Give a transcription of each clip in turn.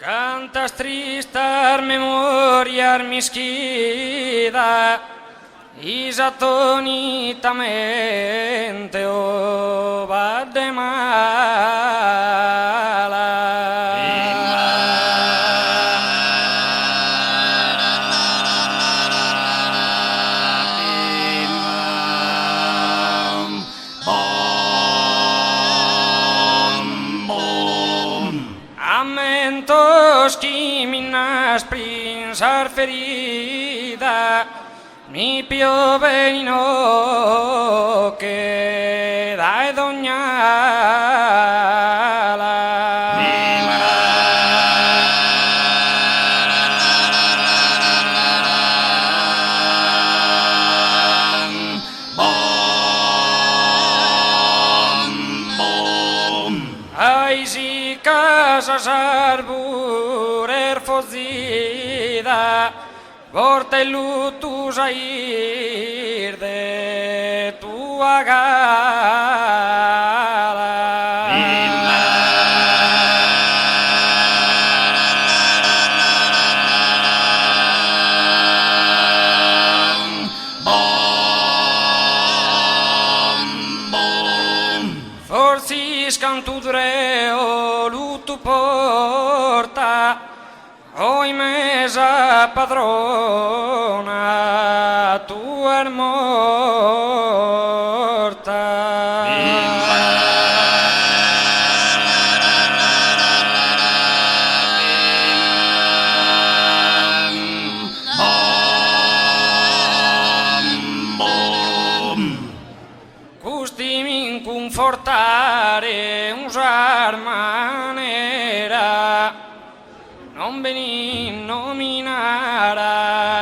Cantas tristar memoriar misquida, isatonitamente o va de mala. Amentos que minas prinsar ferida, mi piove no que dai doñala. Ai si casas arburer fozida, vorta il lutus air de tua gala. Forsis cantudreo lutu porta, oi mesa padrona, tu er morta. Custimi confortare usar manera, non venin nominar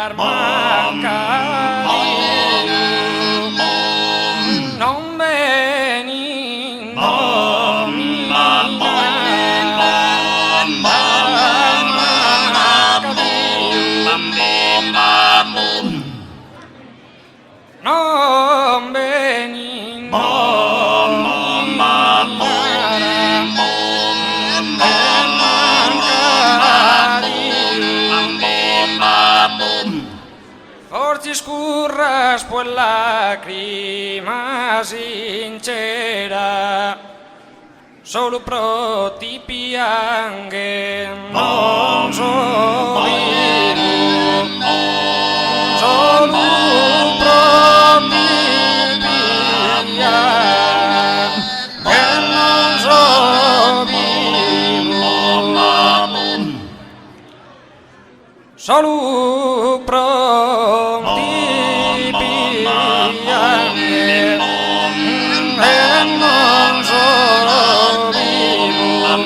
armanca, non venin nominar armanca, non venin forti scurras pues lacrima sincera, solo pro ti piange non so vivo, solo pro ti piange non so vivo, solo pro ti piange non so vivo.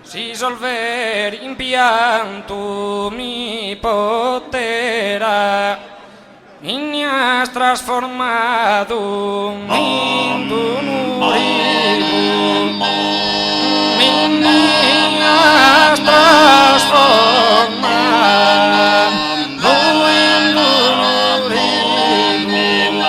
Si solver in pianto mi potera, mi has trasformado in un uribo, mi has trasformado in un uribo,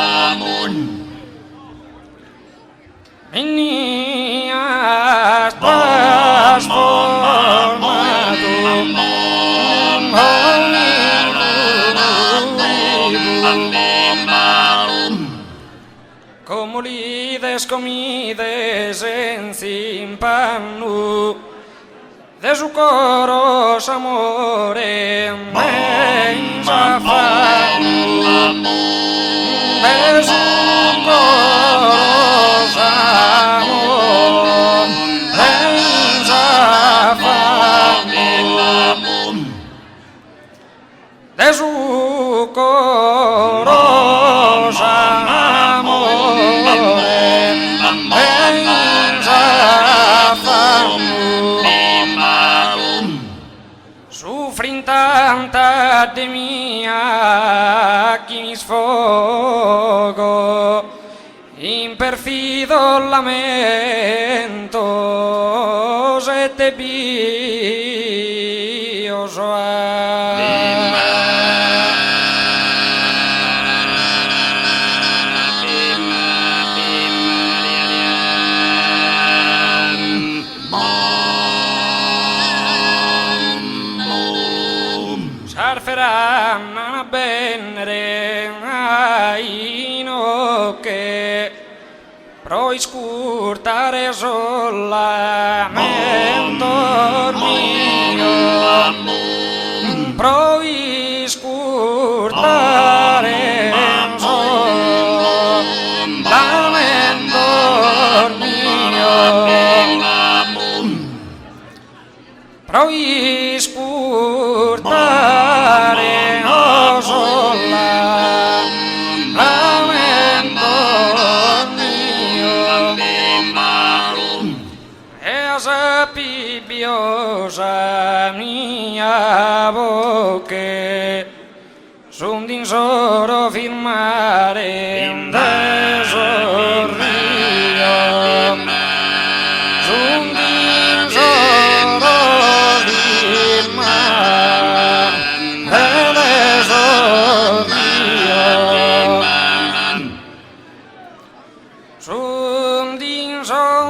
mi has trasformado in un uribo. Como lides comides en simpanu, de su coros amore mensa fanu, de su coros amore mensa fanu, de su coros amore mensa fanu. Sufrin tanta de mia chi mi sfogo, in perfido lamento se te bio soa. faranno bene no che pro scurtare solamente mio pro scurtare solamente mio pro scurtare solamente pibbiosa mia bocche son din soro firmare de sorrio son din soro firmare de sorrio son din soro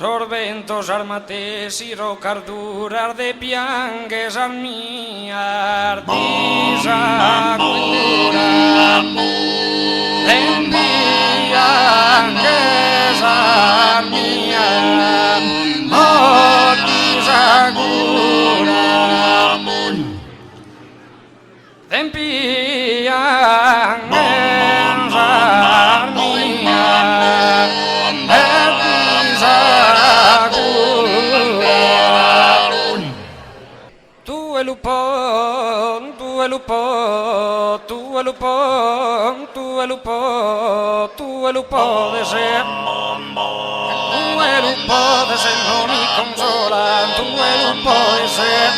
sorbentos armates y rocarduras de piangues al mia artisa cura de piangues al mia artisa cura de piangues al mia tu e lupon, tu e lupon, tu e lupon, tu e lupon, tu e lupon de ser. Tu e lupon de ser no mi consola, tu e lupon de ser.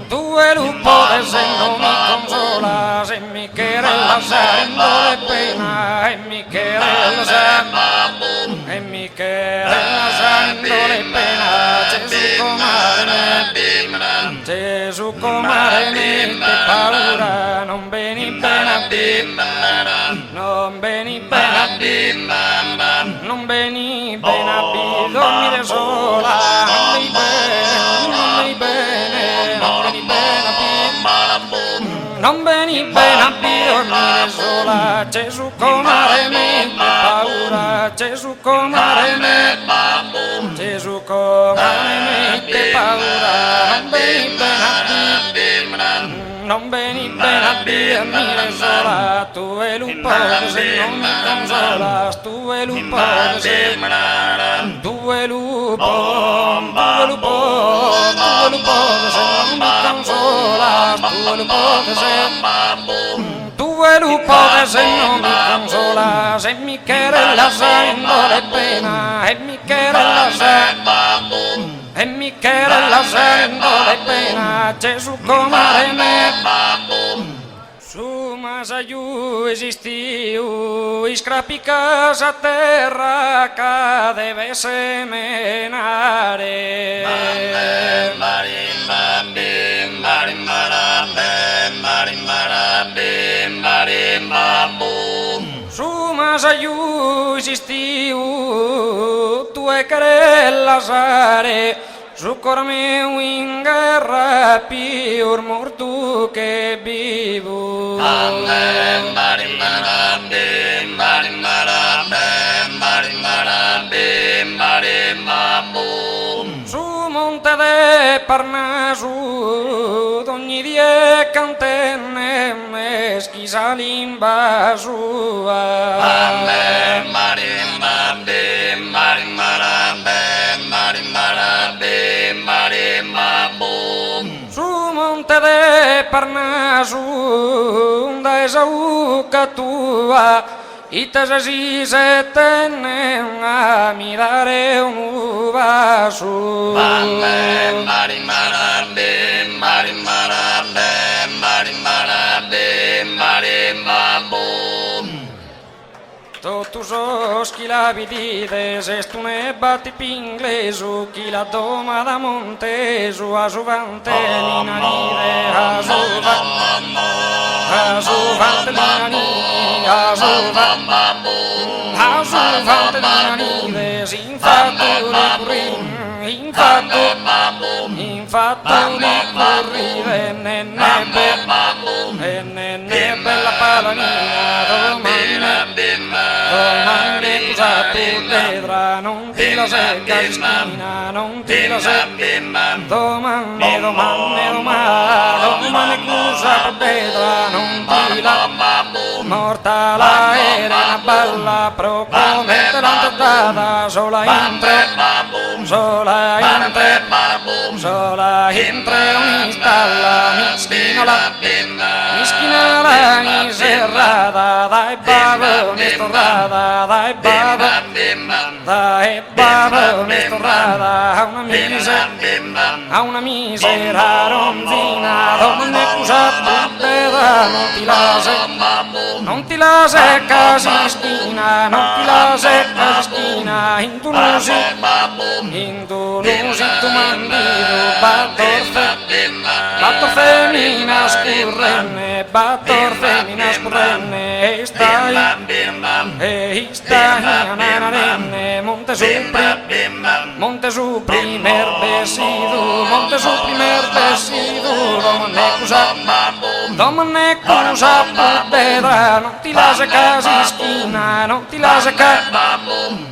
Tu e lupon de ser no mi consola, se mi querella saliendo de pena, en mi querella saliendo, en mi querella saliendo de pena, Gesù comare me, Gesù comare me, te paura, non veni bene a non veni bene a non veni bene a dormire sola, non veni bene, non veni bene, non veni bene a non veni bene a dormire sola, Gesù comare me, te paura, Gesù comare me, Gesù comare me, te paura, non veni bene a non veni bene a dormire sola, tu e l'upone se non mi consolas, tu e l'upone se tu e l'upone, tu e l'upone, tu e l'upone se non mi consolas, tu e l'upone se tu e l'upone se non mi consolas, e mi querella saliendo de pena, e mi querella e mi querella saliendo de pena, Gesù comare me. Su mas aiu esistiu, iscrapicas a terra ca deve semenare. Su mas aiu esistiu, tu e querella sare, su cor meu in guerra più morto che vivo. Su monte de Parnaso d'ogni die cantenne meschi salimba sua. Su monte de Parnaso da Esau tua itasi se tenne a mirare un vaso. Totus os chi la vidides est un ebbati pinglesu chi la doma da montesu a suvante linaride a suvante linaride Asufate d'anive, infatti li curri, infatti li curri, nenne bella palanina, domani cosa tu vedrà, non ti la secca di schina, non ti la secca, domani cosa tu vedrà, non ti la morta la era una bella procomette l'antedata sola in tre un'istalla mischina la miserrata dai babone storrata dai babone storrata a una misera ronzina donne cusa buttera non ti la secca si schina non ti la secca si schina in Tunisi tu mandido battor femina scurrenne e stai nanarenne monte su primer besidu domane cusa puttedra non ti la secca si schina non ti la secca